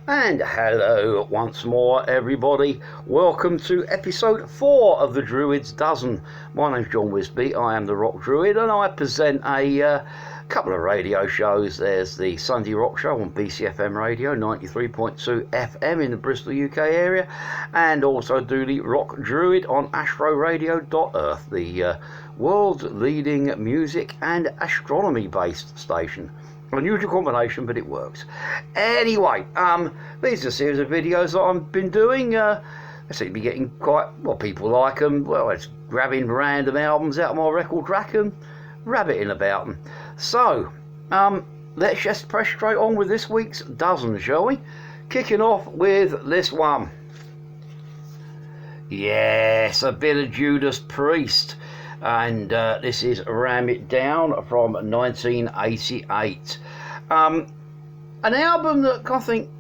And hello once more, everybody. Welcome to episode 4 of the Druids Dozen. My name's John Wisby, I am the Rock Druid, and I present a couple of radio shows. There's the Sunday Rock Show on BCFM Radio, 93.2 FM in the Bristol, UK area, and also do the Rock Druid on astroradio.earth, the world's leading music and astronomy-based station. Unusual combination, but it works. Anyway, these are a series of videos that I've been doing. They seem to be getting quite, well, people like them. Well, it's grabbing random albums out of my record rack and rabbiting about them. So, let's just press straight on with this week's dozen, shall we? Kicking off with this one. Yes, a bit of Judas Priest. And this is Ram It Down from 1988. An album that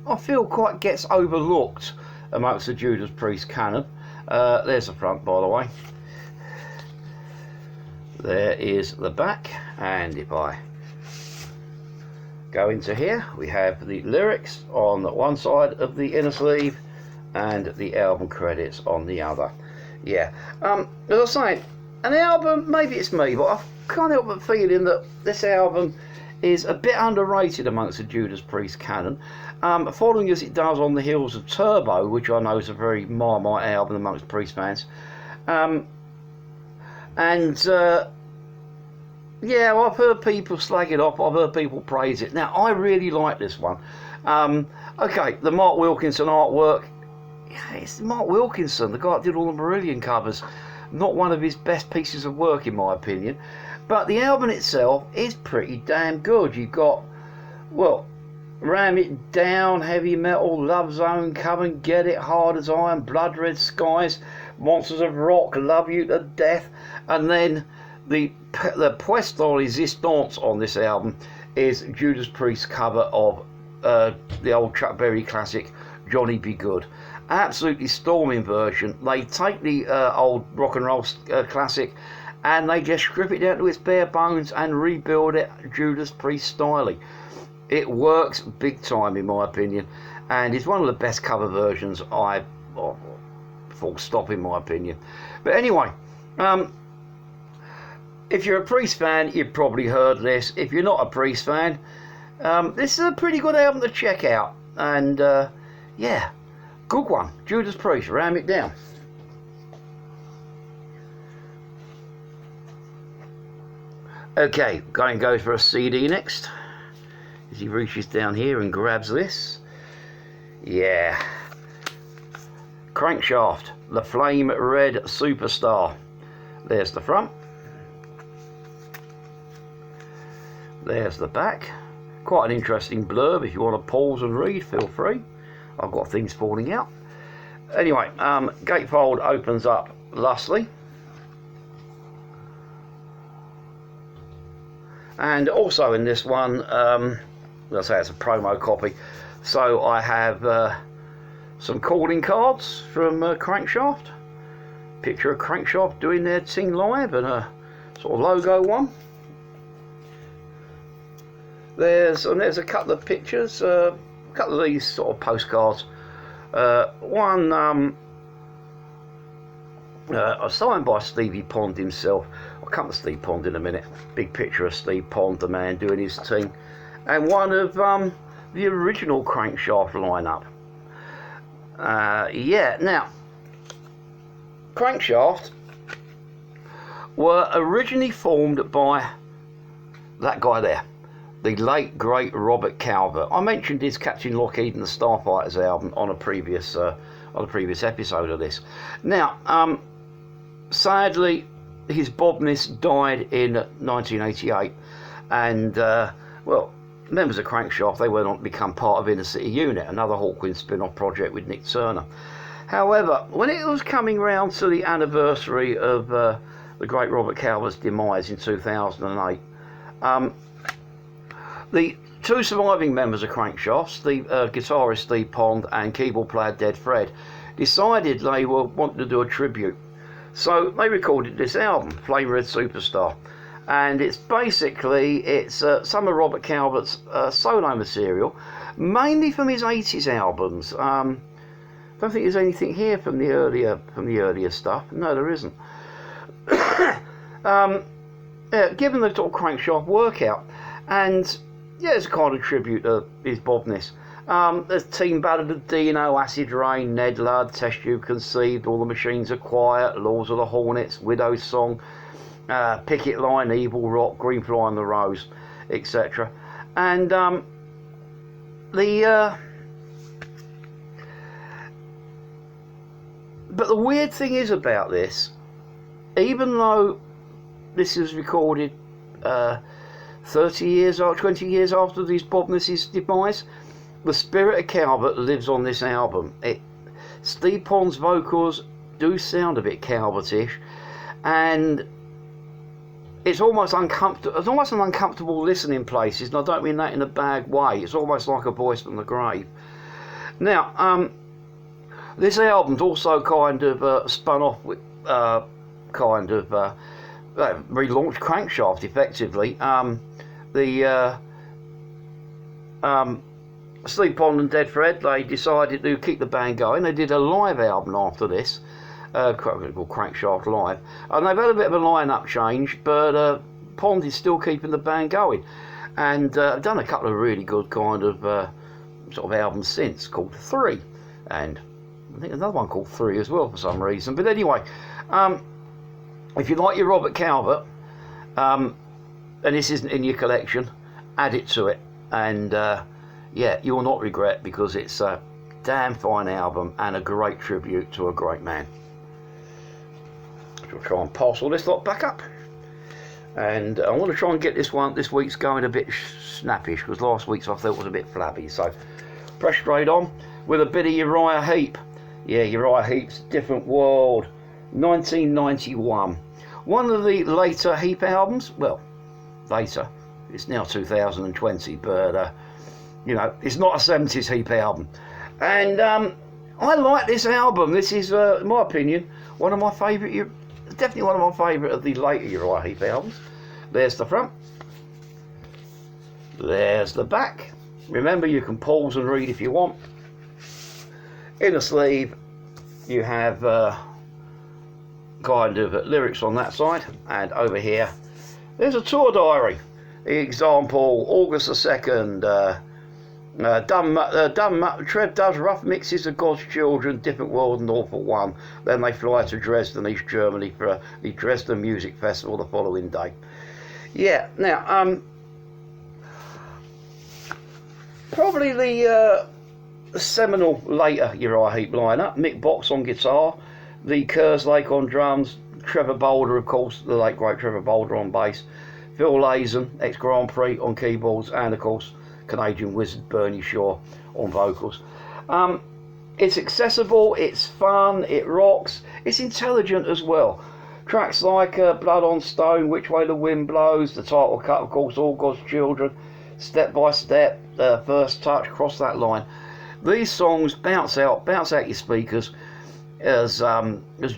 I feel quite gets overlooked amongst the Judas Priest canon. There's the front, by the way. There is the back, and if I go into here, we have the lyrics on one side of the inner sleeve and the album credits on the other. Yeah, as I was saying, an album, maybe it's me, but I can't help but feeling that this album is a bit underrated amongst the Judas Priest canon, following as it does on the heels of Turbo, which I know is a very Marmite album amongst Priest fans. Yeah, I've heard people slag it off, I've heard people praise it. Now, I really like this one. Okay, the Mark Wilkinson artwork, yeah, it's Mark Wilkinson, the guy that did all the Marillion covers. Not one of his best pieces of work, in my opinion, but the album itself is pretty damn good. You've got, well, Ram It Down, Heavy Metal, Love Zone, Come and Get It, Hard as Iron, Blood Red Skies, Monsters of Rock, Love You to Death, and then the pièce de résistance on this album is Judas Priest's cover of the old Chuck Berry classic Johnny Be Good. Absolutely storming version. They take the old rock and roll classic and they just strip it down to its bare bones and rebuild it Judas Priest style. It works big time, in my opinion, and it's one of the best cover versions full stop, in my opinion. But anyway, if you're a Priest fan, you've probably heard this. If you're not a Priest fan, this is a pretty good album to check out. And yeah, good one. Judas Priest, Ram It Down. Okay, going to go for a CD next. As he reaches down here and grabs this. Yeah. Crankshaft, the Flame Red Superstar. There's the front. There's the back. Quite an interesting blurb. If you want to pause and read, feel free. I've got things falling out. Anyway, gatefold opens up thusly. And also in this one, let's say it's a promo copy. So I have some calling cards from Crankshaft. Picture of Crankshaft doing their thing live and a sort of logo one. There's a couple of pictures, a couple of these sort of postcards. One signed by Stevie Pond himself. I'll come to Steve Pond in a minute. Big picture of Steve Pond, the man doing his thing. And one of the original Crankshaft lineup. Yeah, now, Crankshaft were originally formed by that guy there, the late great Robert Calvert. I mentioned his Captain Lockheed and the Starfighters album on a previous episode of this. Now, sadly, his Bobness died in 1988, and well, members of Crankshaft, they went on to become part of Inner City Unit, another Hawkwind spin-off project with Nick Turner. However, when it was coming round to the anniversary of the great Robert Calvert's demise in 2008, the two surviving members of Crankshaft, the guitarist Steve Pond and keyboard player Dead Fred, decided they were wanting to do a tribute. So they recorded this album, Flame Red Superstar. and it's basically some of Robert Calvert's solo material, mainly from his 80s albums. I don't think there's anything here from the earlier stuff. No, there isn't. Given the sort of Crankshaft workout, and yeah, it's a kind of tribute to his Bobness. There's Team Ballad of Dino, Acid Rain, Ned Ludd, Test Tube Conceived, All the Machines Are Quiet, Laws of the Hornets, Widow's Song, Picket Line, Evil Rock, Green Fly on the Rose, etc. And but the weird thing is about this, even though this is recorded 30 years or 20 years after these Bobness's demise, the spirit of Calvert lives on this album. Steve Pond's vocals do sound a bit Calvertish, and it's almost uncomfortable. It's almost an uncomfortable listen in places, and I don't mean that in a bad way. It's almost like a voice from the grave. Now, this album's also kind of spun off with relaunched Crankshaft effectively. Steve Pond and Dead Fred, they decided to keep the band going. They did a live album after this, called Crankshaft Live, and they've had a bit of a line-up change, but Pond is still keeping the band going, and done a couple of really good kind of sort of albums since, called 3, and I think another one called 3 as well for some reason. But anyway, if you like your Robert Calvert, and this isn't in your collection, add it to it, and yeah, you will not regret, because it's a damn fine album and a great tribute to a great man. I'll try and pass all this lot back up, and I want to try and get this week's going a bit snappish, because last week's I thought was a bit flabby. So press straight on with a bit of URIAH HEEP. Yeah, URIAH HEEP's Different World, 1991. One of the later HEEP albums. Well, later. It's now 2020, but you know, it's not a 70s HEEP album. And I like this album. This is, in my opinion, one of my favourite, definitely one of my favourite of the later URIAH HEEP albums. There's the front. There's the back. Remember, you can pause and read if you want. In the sleeve, you have kind of lyrics on that side, and over here, there's a tour diary. Example, August the 2nd, Trev does rough mixes of God's Children, Different World and All for One. Then they fly to Dresden, East Germany for the Dresden Music Festival the following day. Yeah, now, probably the seminal later URIAH HEEP lineup: Mick Box on guitar, the Kerslake on drums, Trevor Boulder, of course, the late great Trevor Boulder on bass, Phil Lazen, ex-Grand Prix, on keyboards, and of course Canadian wizard Bernie Shaw on vocals. It's accessible, it's fun, it rocks, it's intelligent as well. Tracks like Blood on Stone, Which Way the Wind Blows, the title cut, of course, All God's Children, Step by Step, First Touch, Cross That Line. These songs bounce out your speakers as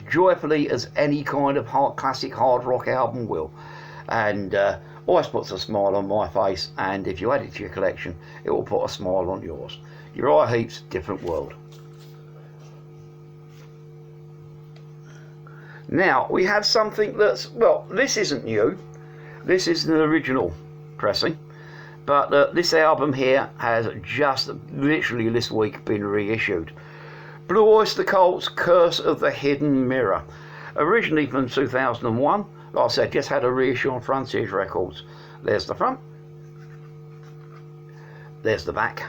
joyfully as any kind of classic hard rock album will, and always puts a smile on my face, and if you add it to your collection, it will put a smile on yours. URIAH HEEP's Different World. Now we have something that's, well, this isn't new, this is an original pressing, but this album here has just literally this week been reissued. Blue Oyster Cult's Curse of the Hidden Mirror, originally from 2001. Like I said, just had a reissue on Frontiers Records. There's the front, there's the back.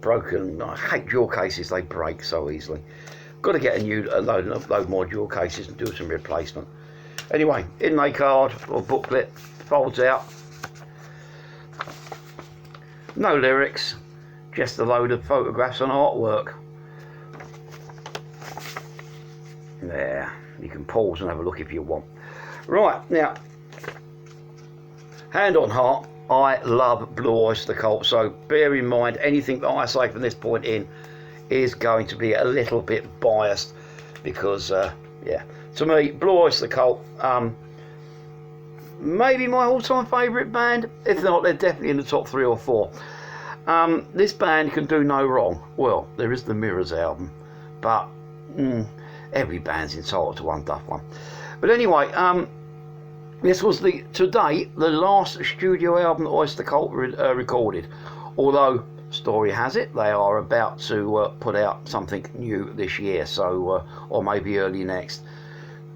Broken, I hate jewel cases, they break so easily. Got to get a load more jewel cases and do some replacement. Anyway, inlay card or booklet, folds out. No lyrics, just a load of photographs and artwork. There, you can pause and have a look if you want. Right, now, hand on heart, I love Blue Oyster Cult, so bear in mind anything that I say from this point in is going to be a little bit biased, because yeah, to me, Blue Oyster Cult, maybe my all-time favourite band. If not, they're definitely in the top 3 or 4. This band can do no wrong. Well, there is the Mirrors album, but every band's entitled to one duff one. But anyway, this was to date the last studio album that Oyster Cult recorded. Although, story has it, they are about to put out something new this year, so or maybe early next.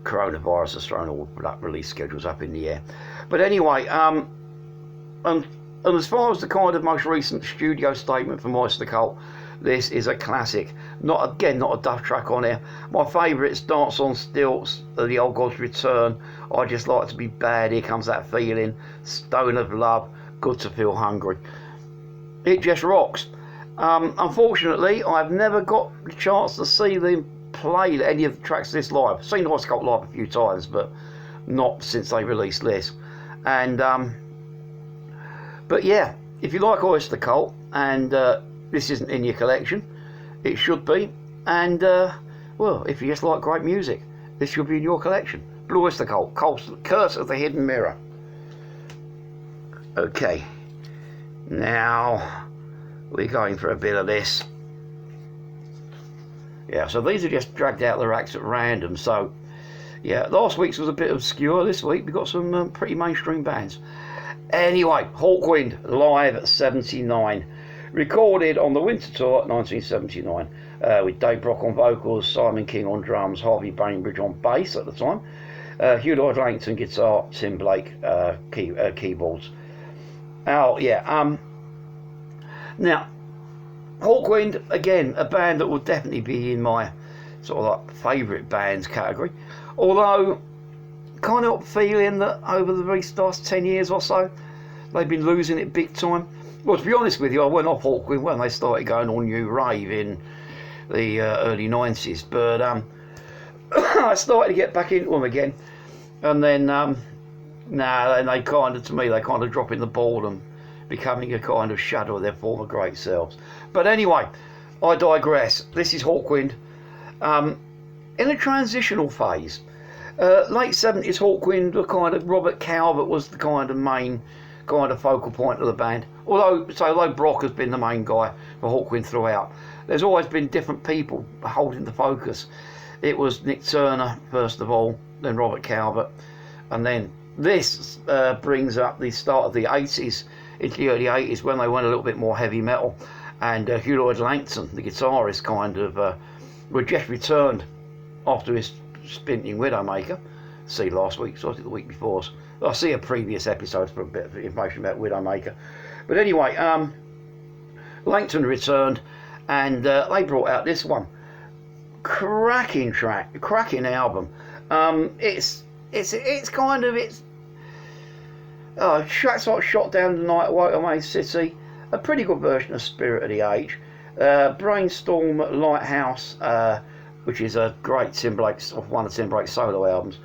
Coronavirus has thrown all release schedules up in the air. But anyway, and as far as the kind of most recent studio statement from Oyster Cult, this is a classic. Not a duff track on here. My favourite is Dance on Stilts, The Old God's Return, I Just Like to Be Bad, Here Comes That Feeling, Stone of Love, Good to Feel Hungry. It just rocks. Unfortunately, I've never got the chance to see them play any of the tracks of this live. I've seen Oyster Cult live a few times, but not since they released this. And but yeah, if you like Oyster Cult and this isn't in your collection, it should be. And well, if you just like great music, this should be in your collection. Blue Oyster Cult, Curse of the Hidden Mirror. Okay, now we're going for a bit of this. Yeah, so these are just dragged out of the racks at random. So yeah, last week's was a bit obscure. This week we've got some pretty mainstream bands. Anyway, Hawkwind live 79, recorded on the Winter Tour 1979, with Dave Brock on vocals, Simon King on drums, Harvey Bainbridge on bass at the time, Hugh Lloyd Langton guitar, Tim Blake keyboards. Oh yeah, now Hawkwind, again, a band that would definitely be in my sort of like favourite bands category, although kind of feeling that over the last 10 years or so they've been losing it big time. Well, to be honest with you, I went off Hawkwind when they started going on new rave in the early 90s, but I started to get back into them again, and then then they kind of, to me, they kind of dropping the ball and becoming a kind of shadow of their former great selves. But anyway, I digress. This is Hawkwind in a transitional phase. Late 70s Hawkwind, the kind of Robert Calvert was the kind of main kind of focal point of the band. Although Brock has been the main guy for Hawkwind throughout, there's always been different people holding the focus. It was Nick Turner first of all, then Robert Calvert, and then this brings up the start of the 80s into the early 80s when they went a little bit more heavy metal, and Hugh Lloyd Langton, the guitarist, kind of was just returned after his stint in Widowmaker. See last week, so I think the week before. I'll see a previous episode for a bit of information about Widowmaker. But anyway, Langton returned, and they brought out this one. Cracking track, cracking album. It's kind of tracks like Shot Down Tonight, White Away City, a pretty good version of Spirit of the Age. Brainstorm Lighthouse, which is a great one of Tim Blake's solo albums.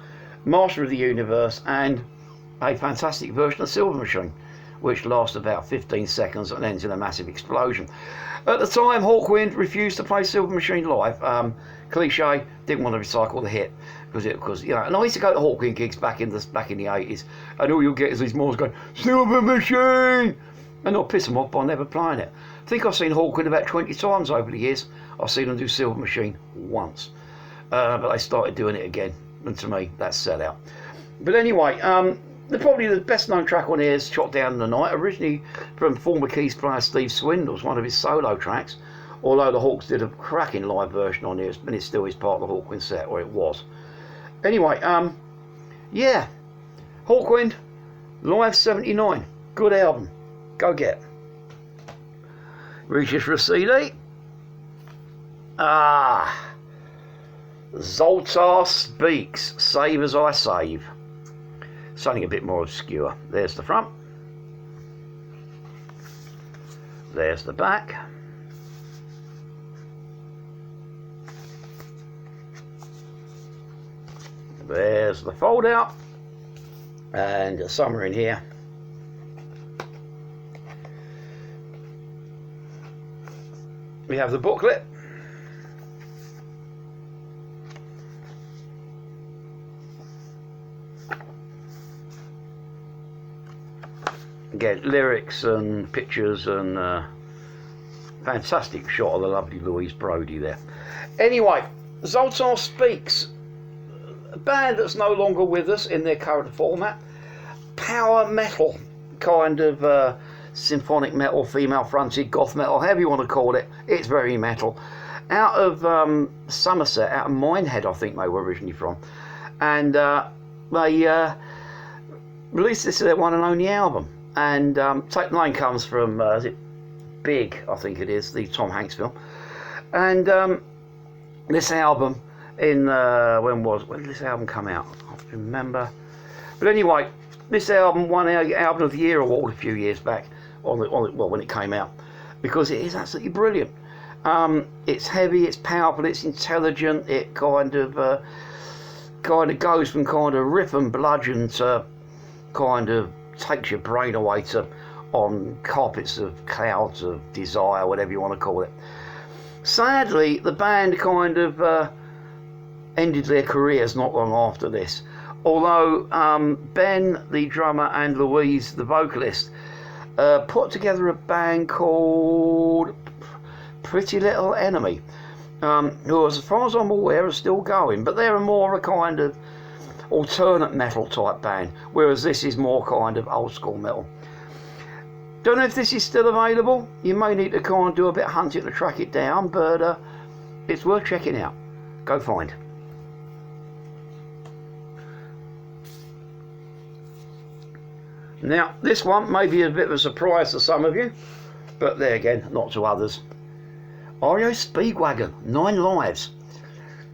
Master of the Universe, and a fantastic version of Silver Machine, which lasts about 15 seconds and ends in a massive explosion. At the time, Hawkwind refused to play Silver Machine live. Cliche, didn't want to recycle the hit because you know. And I used to go to Hawkwind gigs back in the 80s, and all you'll get is these Moors going Silver Machine, and I'll piss them off by never playing it. I think I've seen Hawkwind about 20 times over the years. I've seen them do Silver Machine once, but they started doing it again, and to me, that's sellout. But anyway, probably the best known track on here is Shot Down in the Night, originally from former keys player Steve Swindles, one of his solo tracks, although the Hawks did a cracking live version on here, and it still is part of the Hawkwind set, or it was. Anyway, yeah, Hawkwind, live 79, good album, go get. Reaches for a CD. Zoltar Speaks, Save As I Save. Something a bit more obscure. There's the front. There's the back. There's the fold out. And somewhere in here we have the booklet. Again, lyrics and pictures and fantastic shot of the lovely Louise Brody there. Anyway, Zoltar Speaks, a band that's no longer with us in their current format. Power metal, kind of symphonic metal, female fronted, goth metal, however you want to call it. It's very metal. Out of Somerset, out of Minehead, I think they were originally from. And they released this as their one and only album. And Take the Name comes from, is it Big, I think it is, the Tom Hanks film. And this album, when did this album come out? I can't remember. But anyway, this album won our Album of the Year award a few years back, when it came out, because it is absolutely brilliant. It's heavy, it's powerful, it's intelligent. It kind of goes from kind of riff and bludgeon to kind of takes your brain away to on carpets of clouds of desire, whatever you want to call it. Sadly, the band kind of ended their careers not long after this. Although Ben, the drummer, and Louise, the vocalist, put together a band called Pretty Little Enemy, who, as far as I'm aware, are still going, but they're more a kind of alternate metal type band, whereas this is more kind of old school metal. Don't know if this is still available. You may need to kind of do a bit of hunting to track it down, but it's worth checking out. Go find. Now, this one may be a bit of a surprise to some of you, but there again, not to others. REO Speedwagon, 9 Lives.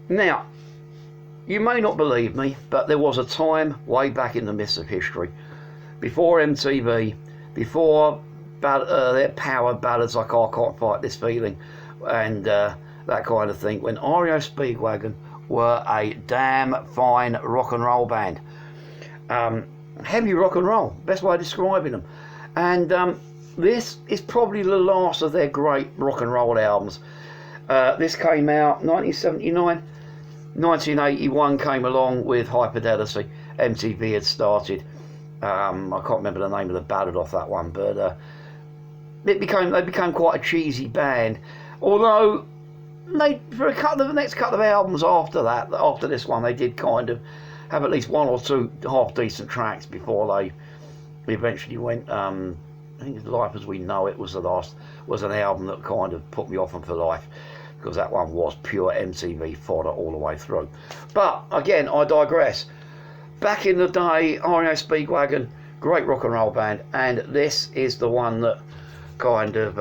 Now, you may not believe me, but there was a time way back in the mists of history, before MTV, before their power ballads like I Can't Fight This Feeling and that kind of thing, when REO Speedwagon were a damn fine rock and roll band. Heavy rock and roll, best way of describing them. And this is probably the last of their great rock and roll albums. This came out 1979. 1981 came along with Hyperdelity. MTV had started. I can't remember the name of the ballad off that one, but they became quite a cheesy band. Although for the next couple of albums after this one, they did kind of have at least one or two half decent tracks before they eventually went. I think Life as We Know It was an album that kind of put me off them for life, because that one was pure MTV fodder all the way through. But again, I digress. Back in the day, REO Speedwagon, great rock and roll band, and this is the one that kind of,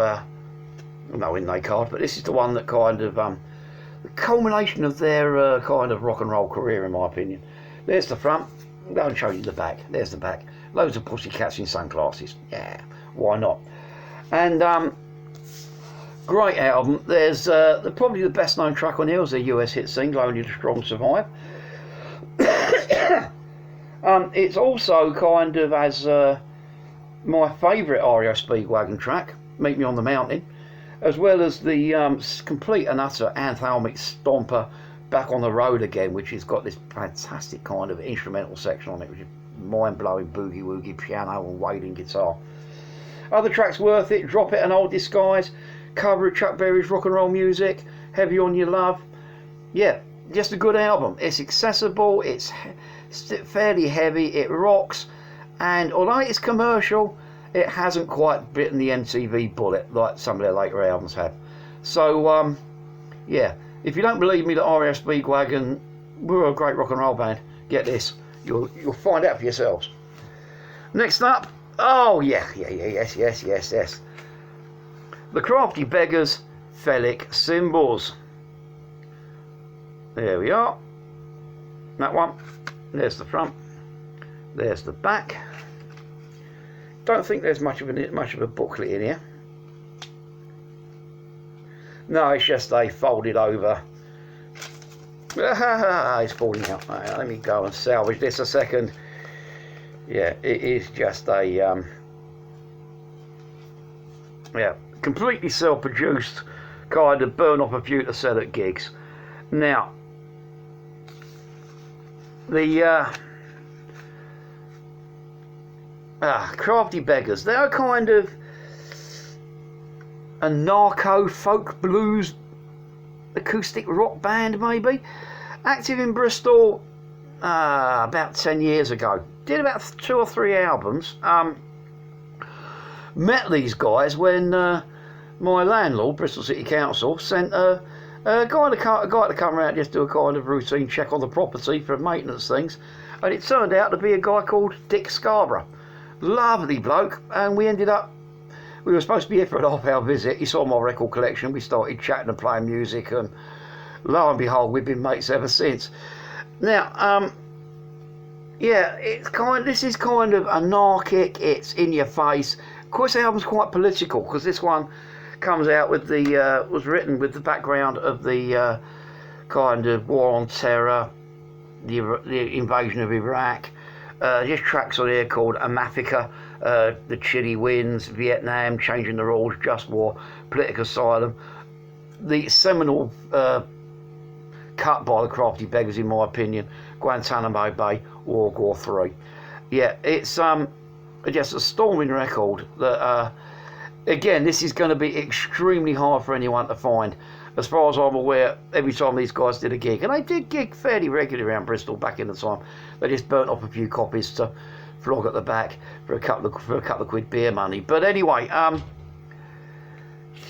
no in they card, but this is the one that kind of, the culmination of their kind of rock and roll career, in my opinion. There's the front. I'll go and show you the back. There's the back. Loads of pussycats in sunglasses. Yeah, why not? And great album. There's probably the best known track on here is their US hit single, Only the Strong Survive. It's also kind of as my favourite REO Speedwagon track, Meet Me on the Mountain, as well as the complete and utter anthemic stomper, Back on the Road Again, which has got this fantastic kind of instrumental section on it, which is mind-blowing boogie woogie piano and wailing guitar. Other tracks worth it: Drop It and Old Disguise, cover of Chuck Berry's rock and roll music, Heavy on Your Love. Yeah, just a good album. It's accessible, it's fairly heavy, it rocks, and although it's commercial, it hasn't quite bitten the MTV bullet like some of their later albums have. So yeah, if you don't believe me that REO Speedwagon were a great rock and roll band, get this, you'll find out for yourselves. Next up, oh yes, the Crafty Beggars, Fellic Cymbals. There we are. That one. There's the front. There's the back. Don't think there's much of a booklet in here. No, it's just a folded over. It's falling out. Right, let me go and salvage this a second. Yeah, it is just a yeah, completely self-produced, kind of burn off a few to sell at gigs. Now, Crafty Beggars. They're kind of a narco folk blues acoustic rock band, maybe. Active in Bristol about 10 years ago. Did about 2 or 3 albums. Met these guys when my landlord, Bristol City Council, sent a guy to come around just do a kind of routine check on the property for maintenance things, and it turned out to be a guy called Dick Scarborough. Lovely bloke, and we were supposed to be here for a half-hour visit. He saw my record collection, we started chatting and playing music, and lo and behold, we've been mates ever since. Now, yeah, this is kind of anarchic, it's in your face. Of course, the album's quite political, because this one comes out with was written with the background of the kind of war on terror, the invasion of Iraq. There's tracks on here called Amafika, The Chilly Winds, Vietnam, Changing the Rules, Just War, Political Asylum. The seminal cut by the Crafty Beggars, in my opinion, Guantanamo Bay, World War III. Yeah, it's just a storming record that, again, this is going to be extremely hard for anyone to find. As far as I'm aware, every time these guys did a gig, and they did gig fairly regularly around Bristol back in the time, they just burnt off a few copies to flog at the back for a couple of quid beer money. But anyway,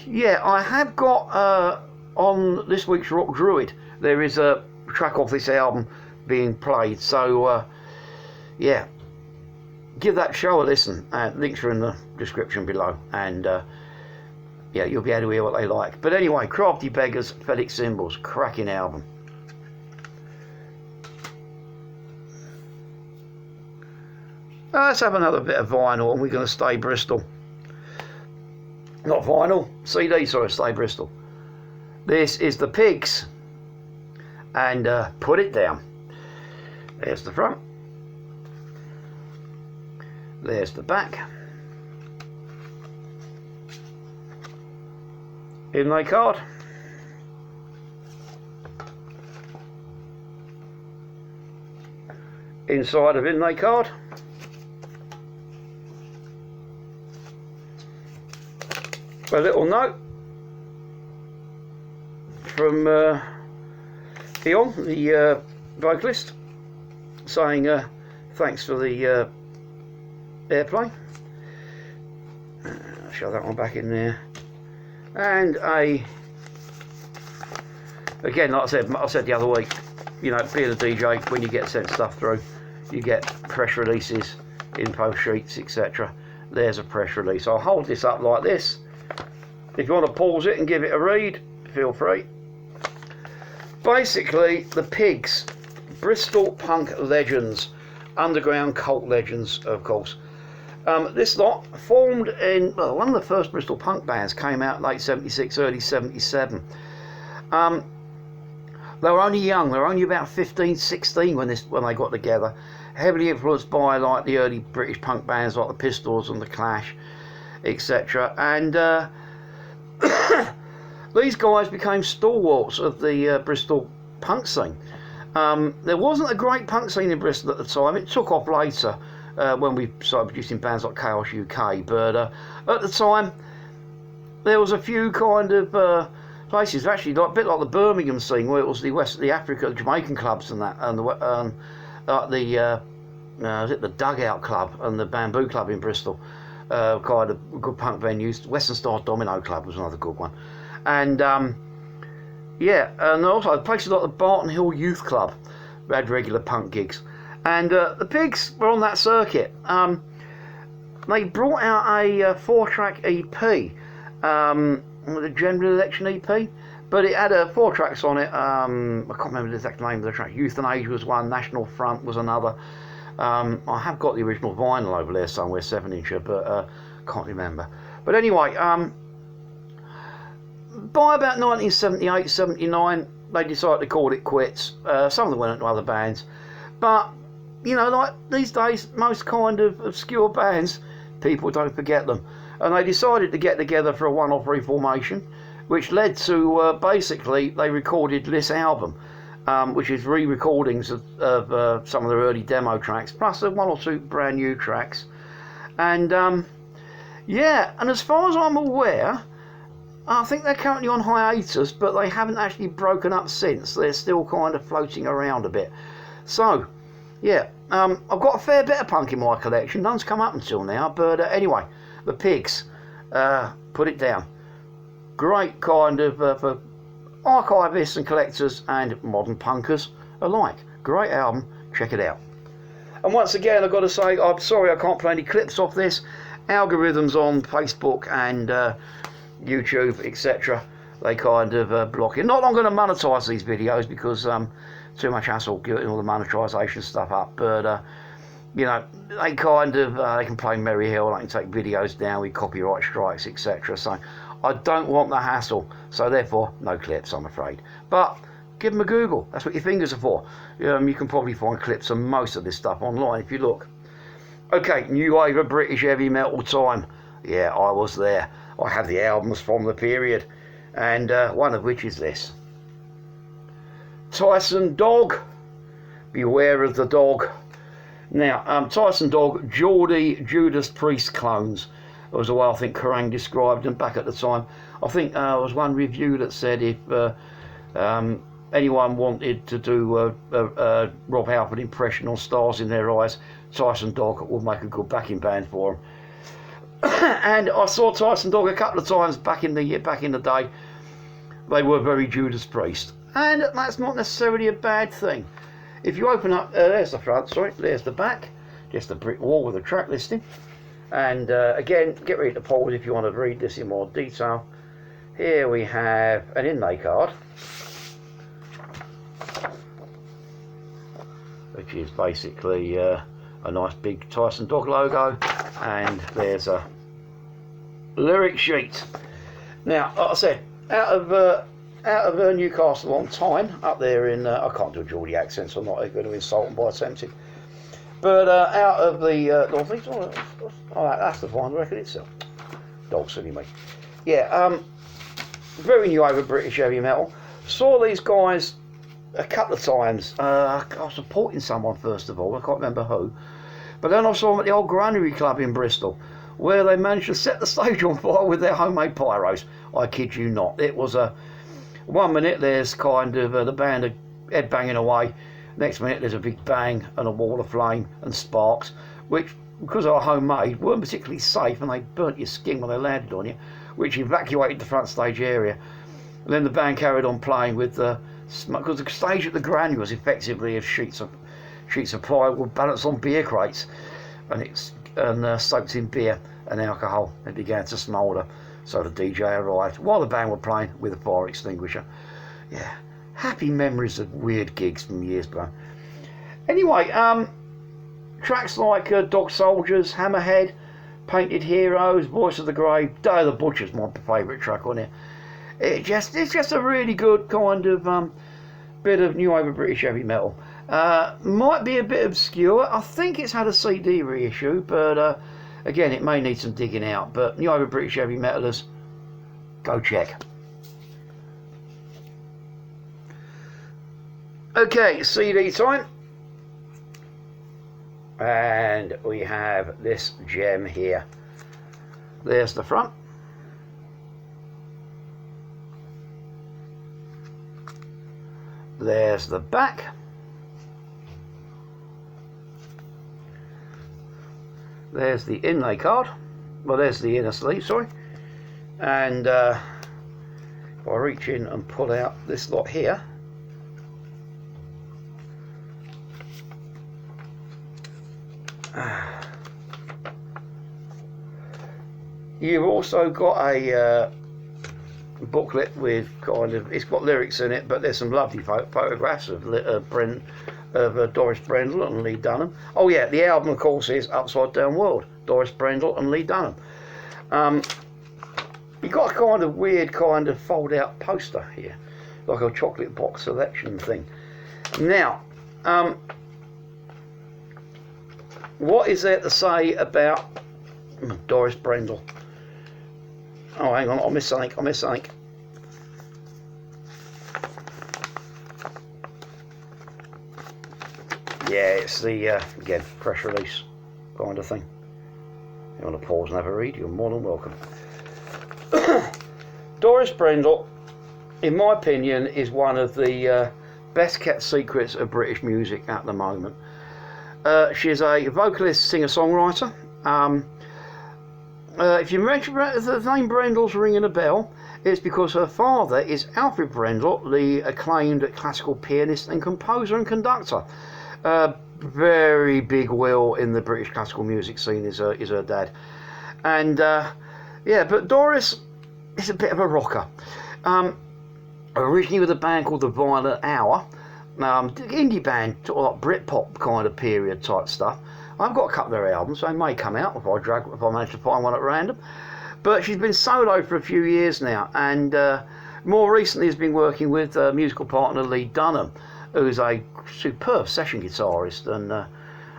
yeah, I have got on this week's Rock Druid, there is a track off this album being played, so yeah, give that show a listen. Links are in the description below, and yeah, you'll be able to hear what they like. But anyway, Crafty Beggars, Fellic Cymbals, cracking album. Let's have another bit of vinyl, and we're going to stay Bristol. Not vinyl, CD, sorry, stay Bristol. This is the Pigs, and Put It Down. There's the front. There's the back. Inlay card. Inside of inlay card. A little note from Eon, the vocalist, saying thanks for the airplay. I'll show that one back in there. And again, like I said the other week, you know, being a DJ, when you get sent stuff through, you get press releases, info sheets, etc. There's a press release. I'll hold this up like this. If you want to pause it and give it a read, feel free. Basically, the Pigs, Bristol punk legends, underground cult legends, of course. This lot formed in, well, one of the first Bristol punk bands came out late 76, early 77. They were only young, they were only about 15, 16 when they got together. Heavily influenced by like the early British punk bands like the Pistols and the Clash, etc. And these guys became stalwarts of the Bristol punk scene. There wasn't a great punk scene in Bristol at the time. It took off later when we started producing bands like Chaos UK, but at the time there was a few kind of places, actually like, a bit like the Birmingham scene, where it was the Africa, the Jamaican clubs and that, and like was it the Dugout Club and the Bamboo Club in Bristol, kind of good punk venues. Western Star Domino Club was another good one, and yeah, and also places like the Barton Hill Youth Club had regular punk gigs. And the Pigs were on that circuit. They brought out a 4-track EP, the General Election EP, but it had 4 tracks on it. I can't remember the exact name of the track. Euthanasia was one, National Front was another. I have got the original vinyl over there somewhere, 7-incher, but can't remember. But anyway, by about 1978, 79, they decided to call it quits. Some of them went into other bands, but you know, like these days, most kind of obscure bands, people don't forget them. And they decided to get together for a one-off reformation, which led to, basically, they recorded this album, which is re-recordings of some of their early demo tracks, plus 1 or 2 brand new tracks. And yeah, and as far as I'm aware, I think they're currently on hiatus, but they haven't actually broken up since. They're still kind of floating around a bit. So yeah, I've got a fair bit of punk in my collection. None's come up until now, but anyway, the Pigs, Put It Down. Great kind of for archivists and collectors and modern punkers alike. Great album, check it out. And once again, I've got to say, I'm sorry I can't play any clips off this. Algorithms on Facebook and YouTube, etc., they kind of block it. Not that I'm going to monetize these videos because too much hassle getting all the monetization stuff up, but you know, they kind of they can play Merry Hill, they can take videos down with copyright strikes, etc. So I don't want the hassle, so therefore no clips, I'm afraid. But give them a Google, that's what your fingers are for. You can probably find clips of most of this stuff online if you look. Okay, new wave of British heavy metal time. Yeah, I was there. I have the albums from the period, and one of which is this. Tyson Dog, Beware of the Dog. Now, Tyson Dog, Geordie Judas Priest clones. It was the way I think Kerrang described them back at the time. I think there was one review that said if anyone wanted to do a Rob Halford impression on Stars in Their Eyes, Tyson Dog would make a good backing band for them. And I saw Tyson Dog a couple of times back in the day. They were very Judas Priest, and that's not necessarily a bad thing. If you open up, there's the front, sorry, there's the back, just a brick wall with a track listing. And again, get ready to pause if you want to read this in more detail. Here we have an inlay card, which is basically a nice big Tyson Dog logo, and there's a lyric sheet. Now, like I said, out of Newcastle on Tyne, up there in, I can't do a Geordie accent, so I'm not going to insult them by attempting. But out of the North East, that's the fine record itself. Dog silly me. Yeah, very new over British heavy metal. Saw these guys a couple of times. I was supporting someone first of all, I can't remember who. But then I saw them at the old Granary Club in Bristol, where they managed to set the stage on fire with their homemade pyros. I kid you not. It was a 1 minute there's kind of the band head banging away. Next minute there's a big bang and a wall of flame and sparks, which, because they were homemade, weren't particularly safe, and they burnt your skin when they landed on you, which evacuated the front stage area. And then the band carried on playing with the smoke, because the stage at the Granary was effectively of sheets of plywood balanced on beer crates, and soaked in beer and alcohol. It began to smoulder, so the DJ arrived while the band were playing with a fire extinguisher. Yeah, happy memories of weird gigs from years ago. Anyway, tracks like Dog Soldiers, Hammerhead, Painted Heroes, Voice of the Grave, Day of the Butcher's my favourite track on it. It's just a really good kind of bit of new over British heavy metal. Might be a bit obscure. I think it's had a CD reissue, but again, it may need some digging out. But new over British heavy metalers, go check. Okay, CD time. And we have this gem here. There's the front. There's the back. There's the inlay card. Well, there's the inner sleeve, sorry. And if I reach in and pull out this lot here, you've also got a booklet with kind of, it's got lyrics in it, but there's some lovely photographs of Doris Brendal and Lee Dunham. Oh yeah, the album of course is Upsidedownworld, Doris Brendal and Lee Dunham. You got a kind of weird kind of fold out poster here, like a chocolate box selection thing. Now, what is there to say about Doris Brendal? Oh, hang on, I missed something. Yeah, it's the, again, press release kind of thing. you want to pause and have a read, you're more than welcome. Doris Brendal, in my opinion, is one of the best kept secrets of British music at the moment. She's a vocalist, singer-songwriter. If you mention the name Brendal's ringing a bell, it's because her father is Alfred Brendal, the acclaimed classical pianist and composer and conductor. Very big wheel in the British classical music scene is her dad. And yeah, but Doris is a bit of a rocker. Originally with a band called the Violet Hour, indie band, sort of like Britpop kind of period type stuff. I've got a couple of their albums, they may come out if I manage to find one at random. But she's been solo for a few years now, and more recently has been working with musical partner Lee Dunham, who's a superb session guitarist and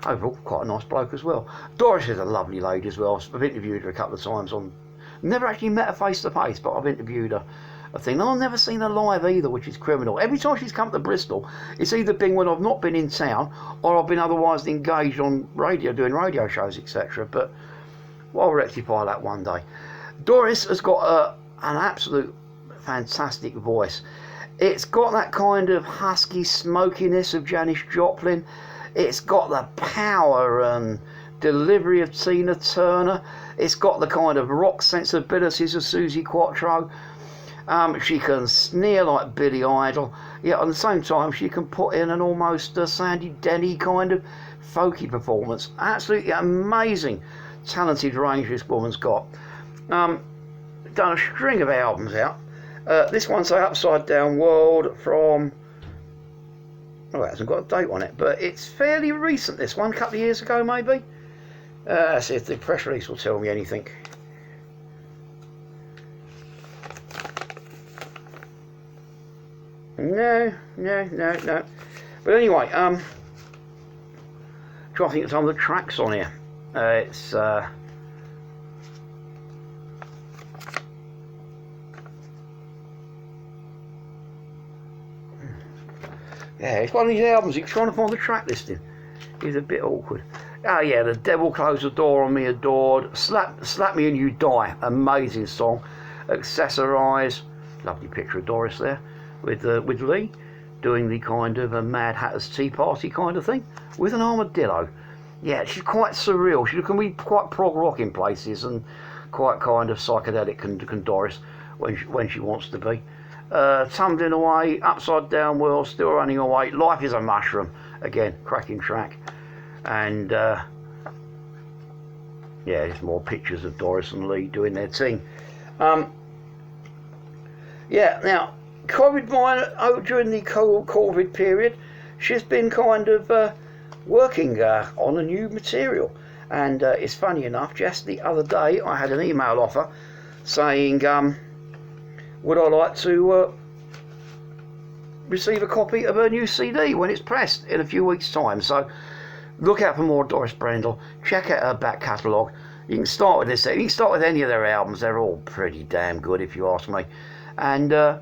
overall quite a nice bloke as well. Doris is a lovely lady as well. I've interviewed her a couple of times never actually met her face to face, but I've interviewed her. And I've never seen her live either, which is criminal. Every time she's come to Bristol, it's either been when I've not been in town or I've been otherwise engaged on radio, doing radio shows, etc. But I'll rectify that one day. Doris has got an absolute fantastic voice. It's got that kind of husky smokiness of Janis Joplin. It's got the power and delivery of Tina Turner. It's got the kind of rock sensibilities of Susie Quattro. She can sneer like Billy Idol, yet at the same time she can put in an almost Sandy Denny kind of folky performance. Absolutely amazing, talented range this woman's got. Done a string of albums out. This one's Upsidedownworld from, oh, it hasn't got a date on it, but it's fairly recent, this one, a couple of years ago maybe. Let's see if the press release will tell me anything. No. But anyway, trying to think of some of the tracks on here. It's yeah, it's one of these albums. You're trying to find the track listing. It's a bit awkward. Oh yeah, The Devil Closed the Door on Me Adored. Slap Me and You Die. Amazing song. Accessorize. Lovely picture of Doris there. With Lee doing the kind of a Mad Hatter's Tea Party kind of thing with an armadillo. Yeah, she's quite surreal. She can be quite prog rock in places and quite kind of psychedelic can Doris when she wants to be. Tumbling Away, Upside Down World, Still Running Away, Life is a Mushroom. Again, cracking track. And yeah, there's more pictures of Doris and Lee doing their thing. Yeah, now during the COVID period, she's been kind of working on a new material, and it's funny enough, just the other day I had an email offer saying would I like to receive a copy of her new CD when it's pressed in a few weeks time. So look out for more Doris Brendal, check out her back catalogue. You can start with this, you can start with any of their albums, they're all pretty damn good if you ask me. And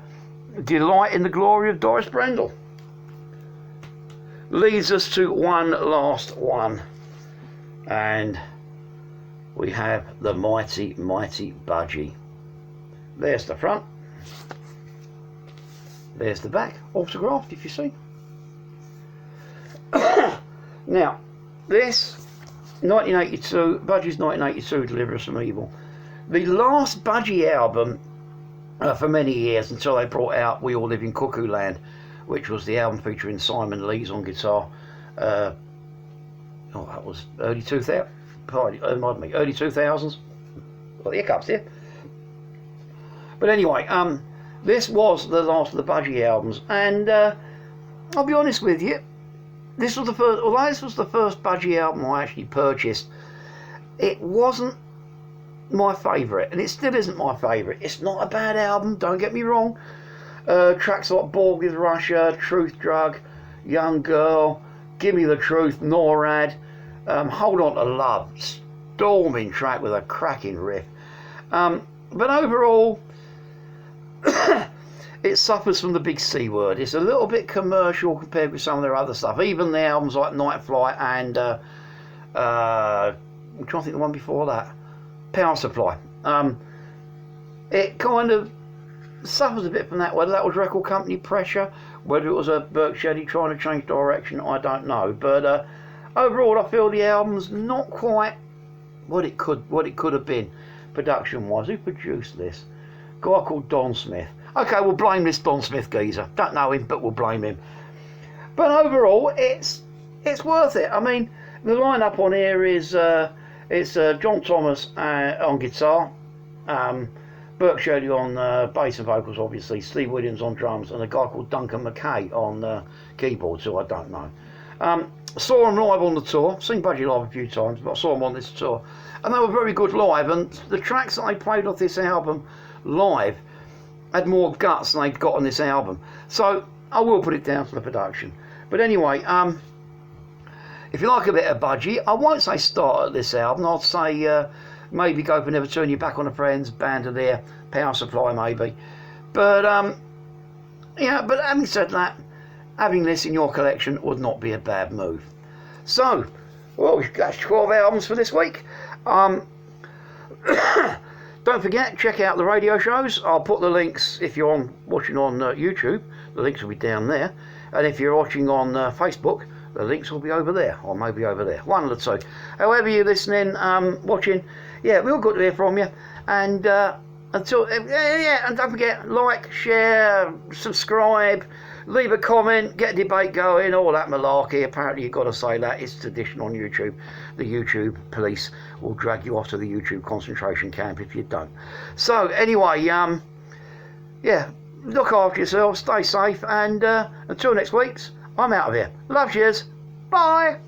delight in the glory of Doris Brendal. Leads us to one last one, and we have the mighty Budgie. There's the front, there's the back, autographed if you see. Now this 1982, Budgie's 1982 Deliver Us from Evil, the last Budgie album for many years, until they brought out We All Live in Cuckoo Land, which was the album featuring Simon Lees on guitar. That was early 2000s. Early 2000s. Got the hiccups here. But anyway, this was the last of the Budgie albums, and I'll be honest with you, this was the first. Although this was the first Budgie album I actually purchased, it wasn't my favourite, and it still isn't my favourite. It's not a bad album, don't get me wrong. Tracks like Borg with Russia, Truth Drug, Young Girl, Give Me the Truth, NORAD, Hold On to Love, storming track with a cracking riff. But overall, it suffers from the big C word. It's a little bit commercial compared with some of their other stuff. Even the albums like Night Flight and I'm trying to think of the one before that. power supply. It kind of suffers a bit from that, whether that was record company pressure, whether it was a Berkshire trying to change direction, I don't know. But overall, I feel the album's not quite what it could have been production wise. Who produced this? A guy called Don Smith. Okay, we'll blame this Don Smith geezer. Don't know him, but we'll blame him. But overall, it's worth it. I mean, the lineup on here is it's John Thomas on guitar, Burke Shirley on bass and vocals, obviously, Steve Williams on drums, and a guy called Duncan McKay on keyboards, who I don't know. Saw them live on the tour, seen Budgie live a few times, but I saw them on this tour, and they were very good live, and the tracks that they played off this album live had more guts than they'd got on this album. So I will put it down to the production. But anyway, if you like a bit of Budgie, I won't say start at this album. I'd say maybe go for Never Turn Your Back on a Friends, Band of There, Power Supply maybe. But yeah, but having said that, having this in your collection would not be a bad move. So, well, that's 12 albums for this week. Don't forget, check out the radio shows. I'll put the links, if you're watching on YouTube, the links will be down there. And if you're watching on Facebook, the links will be over there, or maybe over there. One of the two. However you're listening, watching, yeah, we'll good to hear from you. And until, yeah, and don't forget, like, share, subscribe, leave a comment, get a debate going, all that malarkey. Apparently you've got to say that. It's tradition on YouTube. The YouTube police will drag you off to the YouTube concentration camp if you don't. So anyway, yeah, look after yourselves, stay safe, and until next week, I'm out of here. Love, cheers, bye.